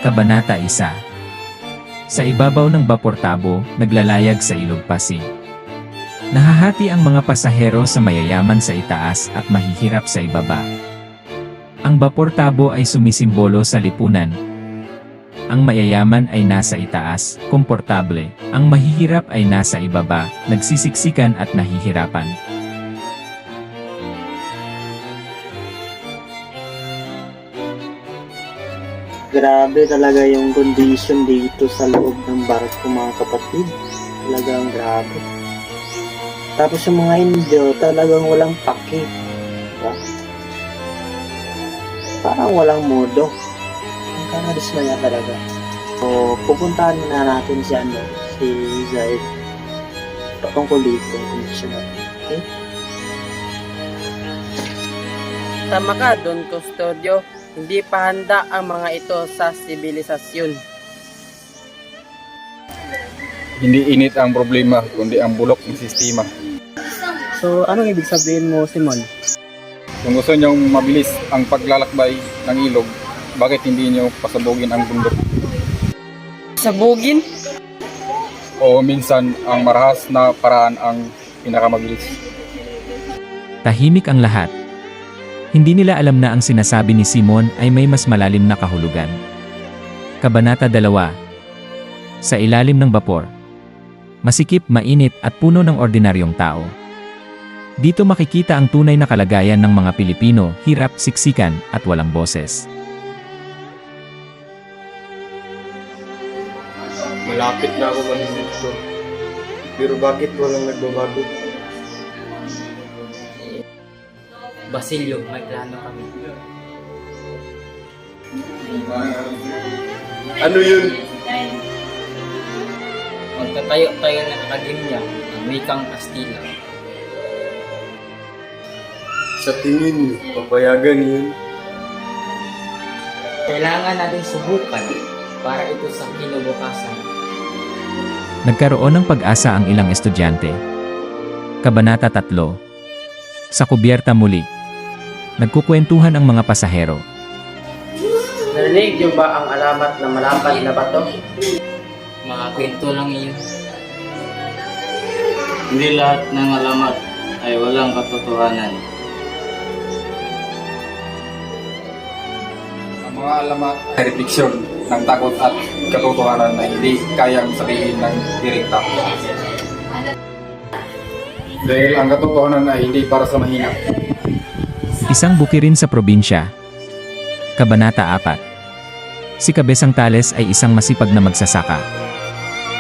Kabanata 1. Sa ibabaw ng Bapor Tabo, naglalayag sa Ilog Pasig. Nahahati ang mga pasahero sa mayayaman sa itaas at mahihirap sa ibaba. Ang Bapor Tabo ay sumisimbolo sa lipunan. Ang mayayaman ay nasa itaas, komportable. Ang mahihirap ay nasa ibaba, nagsisiksikan at nahihirapan. Grabe talaga yung condition dito sa loob ng barko, mga kapatid. Talagang grabe. Tapos yung mga Indio, talagang walang paki. Diba? Parang walang modo. Nakakadismaya talaga. So, pupuntahan na natin si Zaid. Patungkol dito yung condition natin. Okay? Tama ka, Don Custodio. Hindi pa handa ang mga ito sa sibilisasyon. Hindi init ang problema, kundi ang bulok ng sistema. So, anong ibig sabihin mo, Simon? Kung gusto nyong mabilis ang paglalakbay ng ilog, bakit hindi nyo pasabugin ang bundok? Sabugin? O minsan, ang marahas na paraan ang pinakamabilis. Tahimik ang lahat. Hindi nila alam na ang sinasabi ni Simon ay may mas malalim na kahulugan. Kabanata 2. Sa ilalim ng bapor. Masikip, mainit at puno ng ordinaryong tao. Dito makikita ang tunay na kalagayan ng mga Pilipino, hirap, siksikan at walang boses. Malapit na ako manindito. Pero bakit walang nagbabago? Basilio, may plano kami. Ano yun? Magtatayo tayo ng akademya ng wikang Kastila. Sa tingin, papayagan yun. Kailangan natin subukan para ito sa kinabukasan. Nagkaroon ng pag-asa ang ilang estudyante. Kabanata 3. Sa kubyerta muli. Nagkukwentuhan ang mga pasahero. Narinig niyo ba ang alamat na malapad na bato? Mga kwento lang iyon. Hindi lahat ng alamat ay walang katotohanan. Ang mga alamat ay refleksyon ng takot at katotohanan na hindi kayang sabihin ng direkta. Dahil ang katotohanan ay hindi para sa mahina. Isang bukirin sa probinsya. Kabanata 4. Si Cabezang Tales ay isang masipag na magsasaka.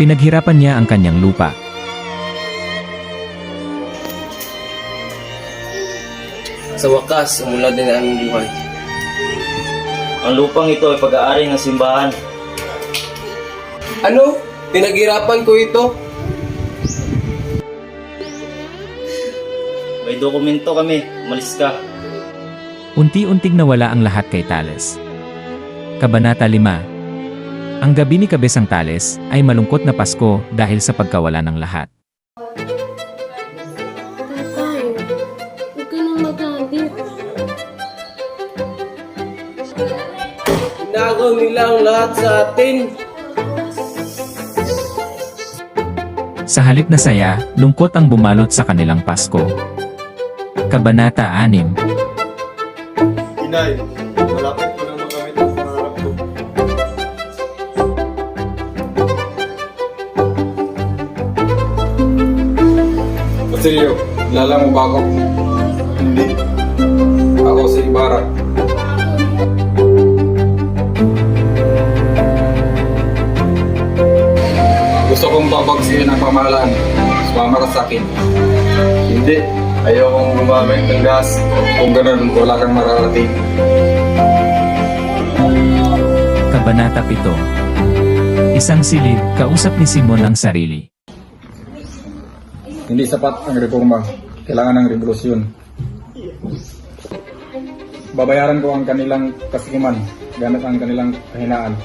Pinaghirapan niya ang kanyang lupa. Sa wakas, umunlad din ang buhay. Ang lupang ito ay pag-aari ng simbahan. Ano? Pinaghirapan ko ito? May dokumento kami, umalis ka. Unti-unting nawala ang lahat kay Tales. Kabanata 5. Ang gabi ni Cabezang Tales ay malungkot na Pasko dahil sa pagkawala ng lahat. Tatay, huwag ka nang magalit. Inagaw nila ang lahat sa atin. Sa halip na saya, lungkot ang bumalot sa kanilang Pasko. Kabanata 6. Inay, malapit ko nang makamit ang pangarap ko. Basilio, kilala mo ba ako? Hindi. Ako si Ibarra. Gusto kong babagsiin ang pamahalaan. Sumama ka sa akin. Hindi. Ayaw kong gumamit ng gas. Kung ganun, wala kang mararating. Kabanata 7. Isang silid, kausap ni Simon ang sarili. Hindi sapat ang reforma. Kailangan ng revolusyon. Babayaran ko ang kanilang kasikiman gamit ang kanilang kahinaan.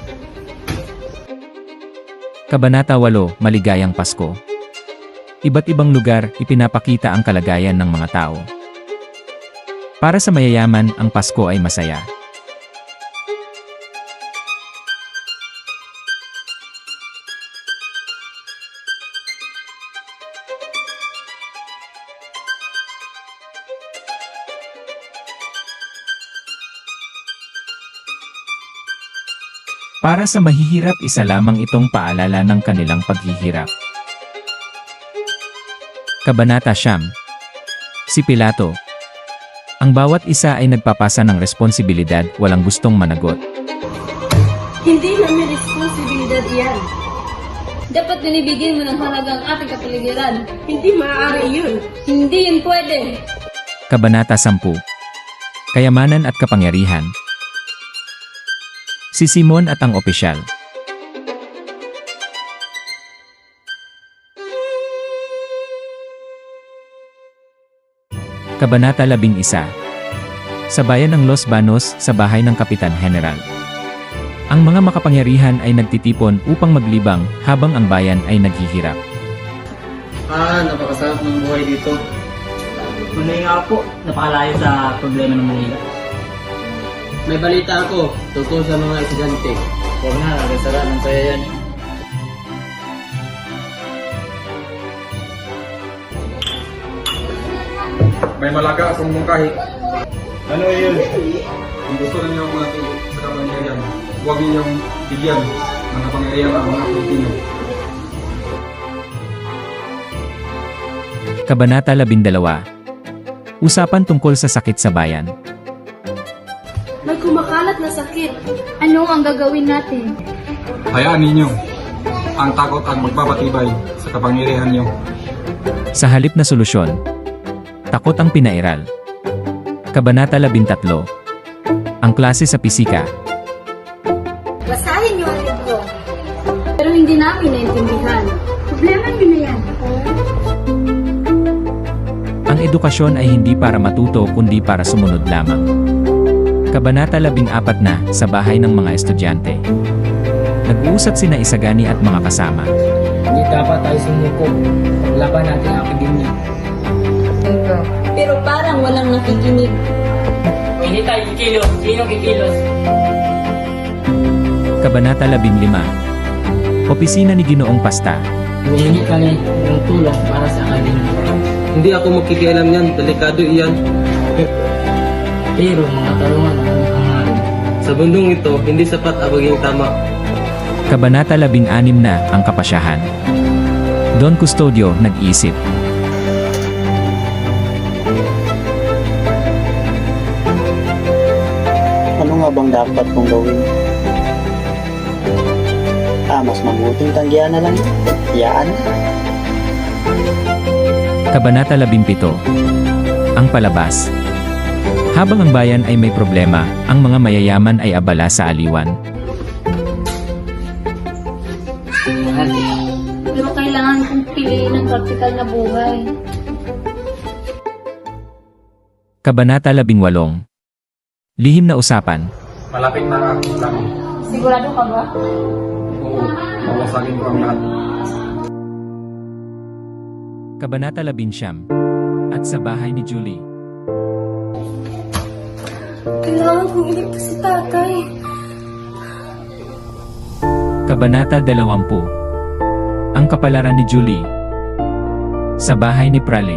Kabanata 8. Maligayang Pasko. Iba't ibang lugar, ipinapakita ang kalagayan ng mga tao. Para sa mayayaman, ang Pasko ay masaya. Para sa mahihirap, isa lamang itong paalala ng kanilang paghihirap. Kabanata 9. Si Pilato. Ang bawat isa ay nagpapasa ng responsibilidad, walang gustong managot. Hindi namin responsibilidad iyan. Dapat binibigyan mo ng halaga ang ating kapaligiran. Hindi maaari yun. Hindi yun pwede. Kabanata 10. Kayamanan at kapangyarihan. Si Simon at ang opisyal. Kabanata 11. Sa bayan ng Los Banos, sa bahay ng Kapitan General. Ang mga makapangyarihan ay nagtitipon upang maglibang habang ang bayan ay naghihirap. Napakasarap ng buhay dito. Tunay nga po, napakalayo sa problema ng Manila. May balita ako tungkol sa mga estudyante. Huwag na, nagasara ng saya yan. May malaga akong mungkahi. Ano yun? Kung gusto ninyo manatili sa kapangyarihan, huwag ninyong bigyan ng kapangyarihan ang mga Pilipino. Kabanata 12. Usapan tungkol sa sakit sa bayan. May kumakalat na sakit. Ano ang gagawin natin? Hayaan ninyo. Ang takot ang magpapatibay sa kapangyarihan niyo. Sa halip na solusyon, takot ang pinairal. Kabanata 13. Ang klase sa pisika. Basahin niyo ang libro. Pero hindi namin naintindihan. Problema niyo na yan. Ang edukasyon ay hindi para matuto kundi para sumunod lamang. Kabanata 14 na, sa bahay ng mga estudyante. Nag-uusap sina Isagani at mga kasama. Hindi dapat tayo sumuko. Paglaban natin ang akademya. Pero parang walang nakikinig. Hindi tayo kikilos. Sino kikilos? Kabanata 15. Opisina ni Ginoong Pasta. Humihingi kami ng tulong para sa akademya. Hindi ako makikialam yan, delikado iyan. Pero mga tarungan ang hangarin. Sa bundong ito, hindi sapat ang maging tama. Kabanata 16 na, ang kapasyahan. Don Custodio nag-isip. Ano nga bang dapat kong gawin? Mas mabuting tanggihan na lang yun. Iyaan na. Kabanata 17. Ang palabas. Habang ang bayan ay may problema, ang mga mayayaman ay abala sa aliwan. Pero kailangan kong piliin ang practical na buhay. Kabanata 18. Lihim na usapan. Malapit na ang Islam. Sigurado ka ba? Oo, mawasagin ko ang lahat. Kabanata 19. At sa bahay ni Julie. Kailangan kong iligtas si tatay. Kabanata 20. Ang kapalaran ni Julie. Sa bahay ni Prale.